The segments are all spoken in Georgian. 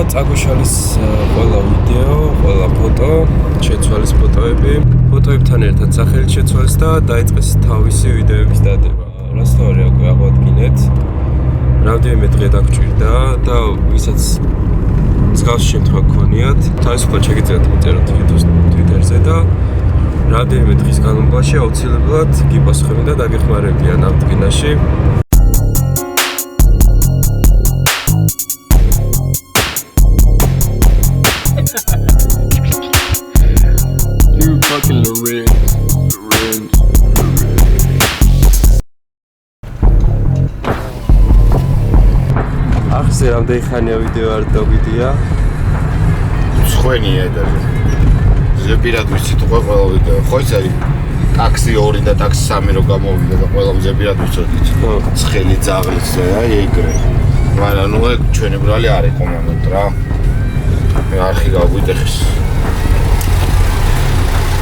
წაგვიშალეს ყველა ვიდეო, ყველა ფოტო, შეცვალეს ფოტოები, ფოტოებთან ერთად სახელით შეცვალეს და დაიწყეს თავისი ვიდეოების დადება. რასთავარი აკვე აღვადგინეთ. რამდენიმე დღე დაგჭირდა და ვისაც მსგავსი შემთხვევა გქონიათ, თავისუფლად შეგიძლიათ მიწეროთ Twitter-ზე და რამდენიმე დღის განმავლობაში აუცილებლად გიპასუხებენ და დაგეხმარებიან ამ წინაში. ახზე რამდენი ხანია ვიდეო არ დავიდია? ჩვენია და ზეპირად ვიცით ყველა ვიდეო. ხო ის არის ტაქსი 2 და ტაქსი 3 რო გამოვიდა და ყველა ზეპირად ვიცოდით. ცხელი ძაღლიც და ეგრე. მაგრამ ნუ ეგ ჩვენებრალი არ იყო მომენტ რა. მე არხი გავგვიტეხეს.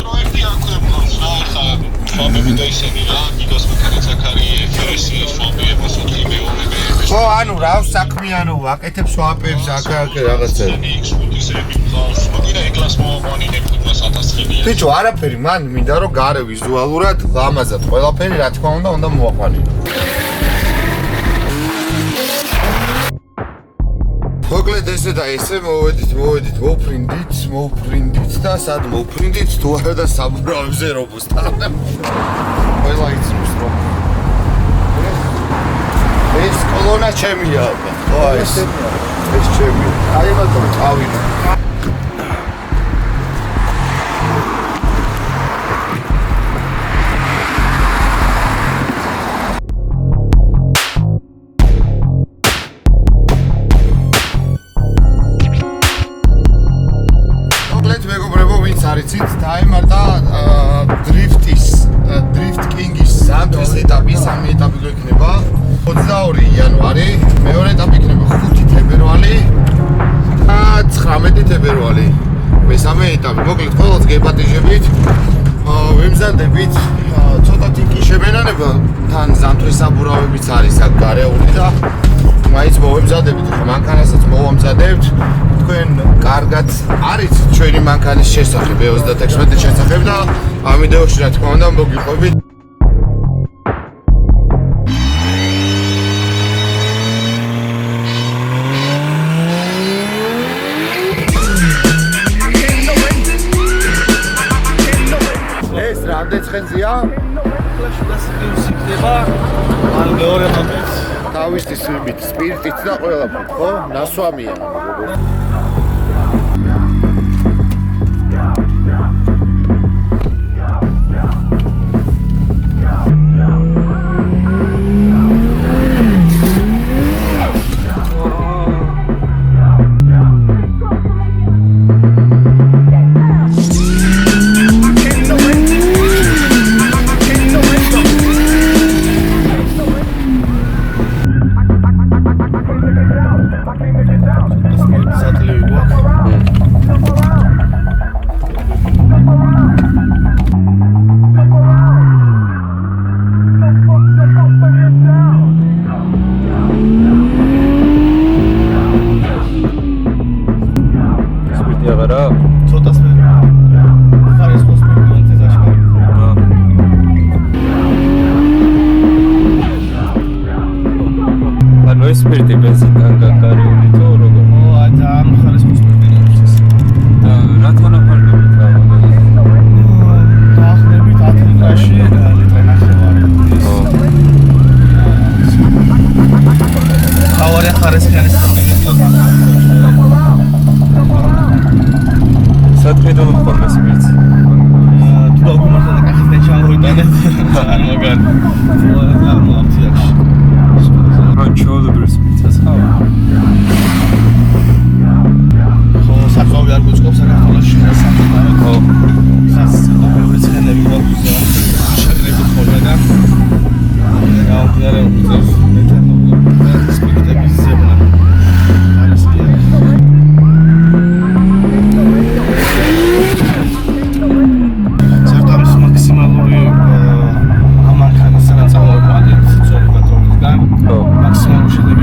პროექტი აკვირდოს რა ხა ფამები და ისინი რა გიგოს მანქანის ახალი E36 ფამები თიმი ხო ანუ რა საქმიანო ვაკეთებ სვაპებს აქ რაღაცა ბიჭო არაფერი მან მინდა რომ გარე ვიზუალურად ლამაზად ყველაფერი რა თქმა უნდა მოაყვანილო მოკლედ ესე და ესე მოვედით მოვფრინდით და სად მოვფრინდით თუ არა და საბურავებზე რობოსთან ყველა იცის რომ ეს კოლონა ჩემია ხო ეს ჩემია აი მაგომ წავიდე არიცით დაემართა დრიფტ კინგის სამთვის ეტაპი, სამი ეტაპი გვექნება 22 იანვარი, მეორე ეტაპი იქნება 5 თებერვალი და 19 თებერვალი. მესამე ეტაპი. მოკლედ ყველას გეპატიჟებით. ვემზადებით ცოტათი კი შემენანება თან ზამთრის საბურავებიც არის აქ გარეული და მაინც მოვემზადებით, ხო მანქანასაც მოვამზადებთ. თქვენ კარგად არის ჩვენი მანქანის შესახებ E36 შესახებ და ამ ვიდეოში რა თქმა უნდა მოგიყვებით. ეს რამდენი ცხენზია? ხდება ან მეორე მომენტს თავისი სვიმით, სპირტით და ყველაფრით, ხო? ნასვამია. სპირტი ბენზინთან გაგარეული თუ როგორ? და ამ ხარისხის სპირტინებს ეს. და რა თონაფარდებით რა მაგალითად? დაახლოებით 10 ლიტრაში ლიტრე ნახევარი. თავარი ხარისხის სათქედო ხოლმე სპირტს. თუ დაგუმართა და კახისთან ჩამოვიტანეთ. არ მაგარი. რა მომწიახში. ჩაოლებრის მიწას ხავ? ხო, საყოვი არ გვიწყობს საქართველოში სამწუხაროდ. ხო. ისაც მეორე ცხენები გვაქვს შეგრები ხოლმე და გავუყარებ უძებს მეტად სპექტების ზებნა. არის კი. სერტამის მაქსიმალური ამანქანის სანაცვლოდ პატენტი ძოლებად რომლისგან. ხო. მაქსიმალური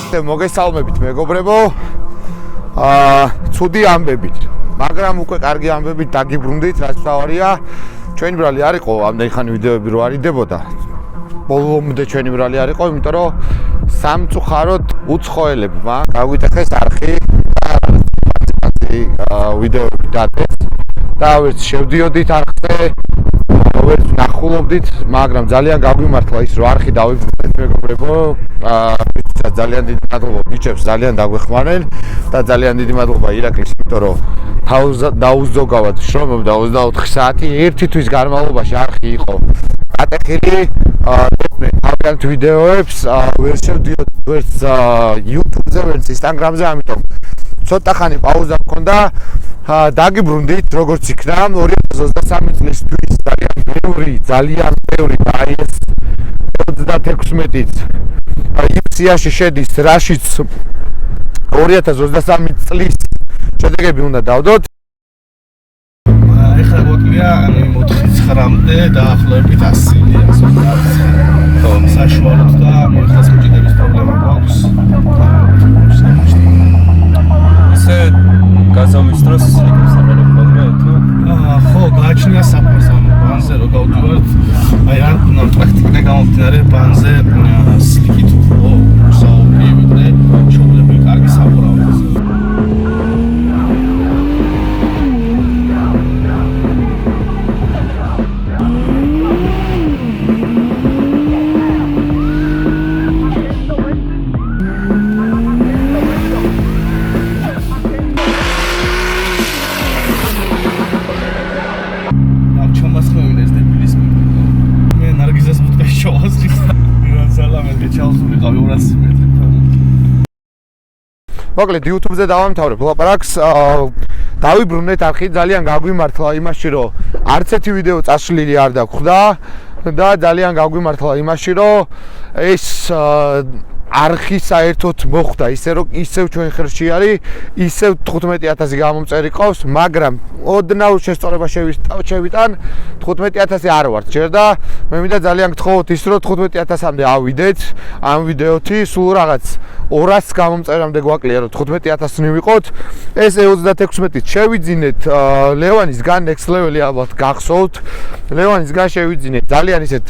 მოგესალმებით მეგობრებო. ცუდი ამბებით, მაგრამ უკვე კარგი ამბებით დაგიბრუნდით, რაც თავარია. ჩვენი ბრალი არ იყო ამდენი ხანი ვიდეოები რო არიდებოდა. ბოლომდე ჩვენი ბრალი არ იყო, იმიტომ რომ სამწუხაროდ უცხოელებმა გაგვიტეხეს არხი ვიდეოები დადეს და ვერც შევდიოდით არხზე, ვერც ნახულობდით, მაგრამ ძალიან გაგვიმართლა ის, რომ არხი დავიბრუნდეთ მეგობრებო. ძალიან დიდი მადლობა ბიჭებს, ძალიან დაგვეხმარნენ და ძალიან დიდი მადლობა ირაკლის, იმიტომ რომ დაუზოგავად შრომობდა 24 საათი, ერთი თვის განმავლობაში არხი იყო გატეხილი, თავიანთ ვიდეოებს ვერ შევდიოდ ვერც YouTube-ზე, ვერც ინსტაგრამზე, ამიტომ ცოტა ხანი პაუზა მქონდა. დაგიბრუნდით, როგორც იქნა, 2023 წლისთვის ძალიან ბევრი და აი ეს 36-ით იფსიაში შედის, რაშიც 2023 წლის შედეგები უნდა დავდოთ. ეხლა გვაქვს 4-9-მდე დაახლოებით 100 საშუალოდ და მოიხსნა მჭიდების პრობლემა გვაქვს. ისე გაზომვის დროს სლიკებს აყენებ ხოლმე თუ? ხო, გააჩნია საფრთხე ამ ბანზე რო გავდივართ. აი რა უნდა პრაქტიკა გამომდინარე ბანზე სლიკით უფრო საუბრი ვიდრე შეუძლებელი კარგი საბურავი. მოკლედ YouTube-ზე დავამთავრებ ლაპარაკს. დავიბრუნეთ არხი, ძალიან გაგვიმართლა იმაში, რომ არც ერთი ვიდეო წაშლილი არ დაგვხვდა და ძალიან გაგვიმართლა იმაში, რომ ეს არხი საერთოდ მოხვდა, ისევ ჩვენ ხელში არის, ისევ 15000 გამომწერი ყავს, მაგრამ ოდნავ შესწორება შევიტან 15000 არ ვარ ჯერ და მე მინდა ძალიან გთხოვოთ ის, რომ 15000-მდე ავიდეთ ამ ვიდეოთი, სულ რაღაც 200 გამომწერამდე გვაკლია, რომ 15000 მივიყოთ. ეს 36-ით შევიძინეთ ლევანისგან, next level-ი ალბათ გახსოვთ. ლევანისგან შევიძინეთ ძალიან ისეთ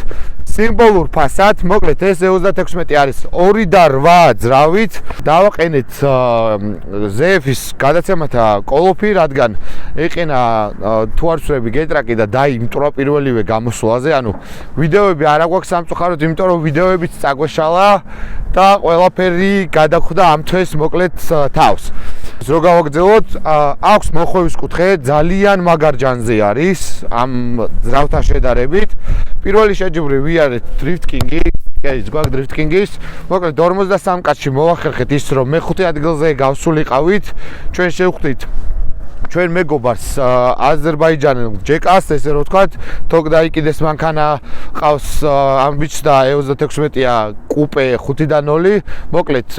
სიმბოლურ ფასად. მოკლედ ეს 36 არის 2 და 8 ძრავით. დავაყენეთ ZF-ის გადაცემათა კოლოფი, რადგან ეყენა თუ არ ვცვლები გეტრაკი და დაიმტრა პირველივე გამოსვლაზე. ანუ ვიდეოები არ აგვაქვს სამწუხაროდ, იმიტომ რომ ვიდეოებიც წაგვეშალა და ყველაფერი გადახვდა ამ თვეს მოკლედ თავს. რო გავაგრძელოთ, აქვს მოხვევის კუთხე, ძალიან მაგარ ჯანზე არის ამ ძრავთან შედარებით. პირველი შეჯიბრი ვიარეთ დრიფტკინგი, გვაქვს დრიფტკინგის. მოკლედ 53 კაცში მოვახერხეთ ის, რომ მე-5 ადგილზე გავსულიყავით. ჩვენ შევხვდით ჩვენ მეგობარს აზერბაიჯანელ ჯეკას, ესე რომ ვთქვათ, თოკ დაიკიდეს მანქანა ყავს ამ ბიჭს და 36-ია კუპე 5-0. მოკლედ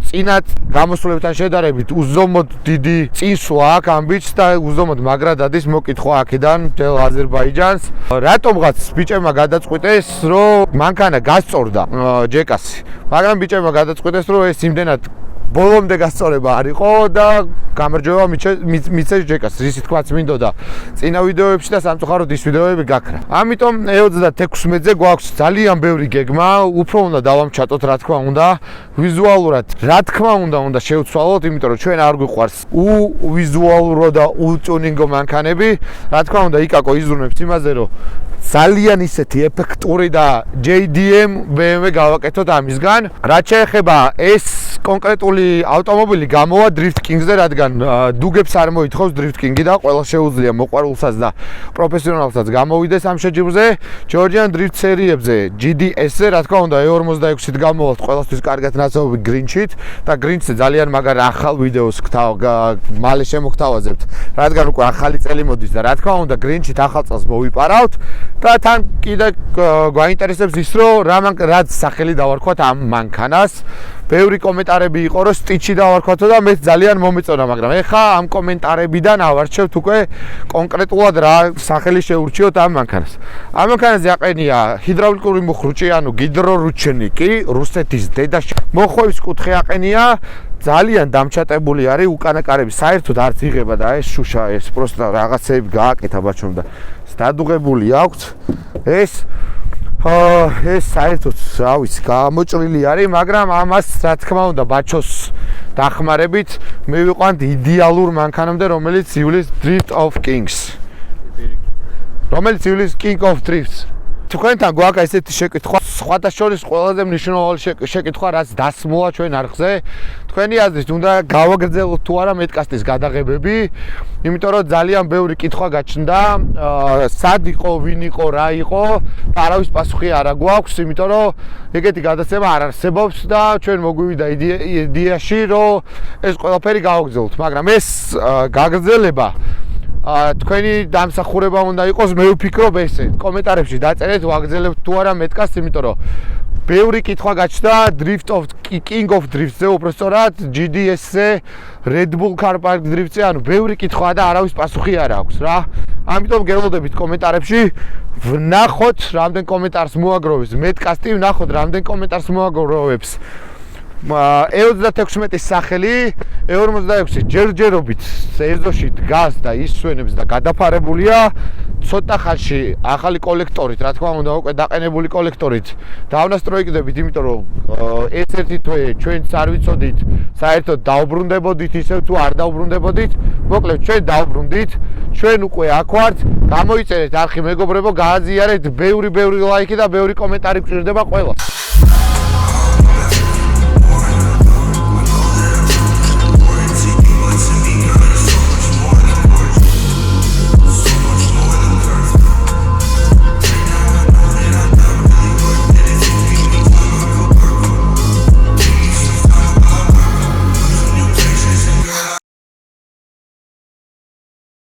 წინა გამოსვლებთან შედარებით უზომოდ დიდი წინსვლა აქვს ამ ბიჭს და უზომოდ მაგრა დადის მოკითხვა აქედან მთელ აზერბაიჯანს. რატომღაც ბიჭებმა გადაწყვიტეს, რომ მანქანა გასწორდა ჯეკასი, მაგრამ ბიჭებმა გადაწყვიტეს, რომ ეს იმდენად ბოლომდე გასწორება არ იყო და გამარჯვება მიცეს ჯეკას, ისი თქვაც მინდოდა წინა ვიდეოებში და სამწუხაროდ ის ვიდეოები გაქრა. ამიტომ 36-ზე გვაქვს ძალიან ბევრი გეგმა, უფრო უნდა დავამჩატოთ, რა თქმა უნდა, ვიზუალურად, რა თქმა უნდა შევცვალოთ, იმიტომ რომ ჩვენ არ გვიყვარს uvიზუალურო და უტუნინგო მანქანები. რა თქმა უნდა, იკაკო იზრუნებს იმაზე, რომ ძალიან ისეთი ეფექტური და JDM BMW გავაკეთოთ ამისგან. რაც შეეხება ეს კონკრეტული ავტომობილი გამოვა დრიფტკინგზე, რადგან დუგებს არ მოითხოვს დრიფტკინგი და ყველა შეუძლია მოყვარულსაც და პროფესიონალსაც გამოვიდეს ამ შეჯიბრზე. ჯორჯიან დრიფტ სერიებზე GDS-ზე, რა თქმა უნდა, E36-ით გამოვალთ ყველასთვის კარგად ნაცნობი გრინჩით და გრინჩზე ძალიან მაგარ ახალ ვიდეოს მალე შემოგთავაზებთ, რადგან უკვე ახალი წელი მოდის და რა თქმა უნდა გრინჩით ახალ წელს მოვიპარავთ და თან კიდე გვაინტერესებს ის, რომ რა სახელი დავარქვათ ამ მანქანას. ბევრი კომენტარები იყო, რომ სტიჩი დავარქვათო და მე ძალიან მომეწონა, მაგრამ ეხა ამ კომენტარებიდან ავარჩევთ უკვე კონკრეტულად რა სახელი შეურჩიოთ ამ მანქანას. ამ მანქანაზე აყენია ჰიდრაულიკური მუხრუჭი, ანუ გიდრორუჩნიკი, რუსეთის დედა მოხვევის კუთხე აყენია. ძალიან დამჩატებული არის უკანა კარები, საერთოდ არც იღება და ეს შუშა, ეს პროსტა რაღაცეები გააკეთა ბაჩომ და დადუღებული აქვს. ეს საერთოდ, რა ვიცი, გამოჭრილი არის, მაგრამ ამას რა თქმა უნდა ბაჩოს დახმარებით მივიყვანთ იდეალურ მანქანამდე, რომელიც ივლის Drift of Kings. რომელიც ივლის King of Drifts. თქვენთან გვაქვს ესეთი შეკითხვა, სხვათა შორის ყველაზე მნიშვნელოვანი შეკითხვა, რაც დასმოა ჩვენ არხზე. თქვენი აზრით უნდა გავაგრძელოთ თუ არა მეტკასტის გადაღებები, იმიტომ რომ ძალიან ბევრი კითხვა გაჩნდა, სად იყო, ვინ იყო, რა იყო, არავის პასუხი არ გვაქვს, იმიტომ რომ ეგეთი გადაცემა არ არსებობს და ჩვენ მოგვივიდა იდეაში, რომ ეს ყველაფერი გავაგრძელოთ, მაგრამ ეს გაგრძელება თქვენი დამსახურება უნდა იყოს, მე ვფიქრობ ესე. კომენტარებში დაწერეთ, ვაგრძელებთ თუ არა მეტკასტს, იმიტომ რომ ბევრი კითხვა გაჩნდა Drift of King of Drifts-ზე, უბრალოდ GDS-ზე, Red Bull Car Park Drift-ზე, ანუ ბევრი კითხვა და არავის პასუხი არ აქვს რა. ამიტომ გელოდებით კომენტარებში, ვნახოთ რამდენ კომენტარს მოაგროვებს მეტკასტი, ვნახოთ რამდენ კომენტარს მოაგროვებს E36 სახელი, E46 ჯერჯერობით ეზოში დგას და ისვენებს და გადაფარებულია. ცოტა ხანში ახალი კოლექტორით, რა თქმა უნდა, უკვე დაყენებული კოლექტორით დავნასტროიკდებით, იმიტომ რომ ეს ერთი თვე ჩვენც არ ვიცოდით, საერთოდ დაუბრუნდებოდით ისევ თუ არ დაუბრუნდებოდით. მოკლედ ჩვენ დაუბრუნდით, ჩვენ უკვე აქ ვართ, გამოიწერეთ არხი მეგობრებო, გააზიარეთ, ბევრი ლაიქი და ბევრი კომენტარი გჭირდება ყველას.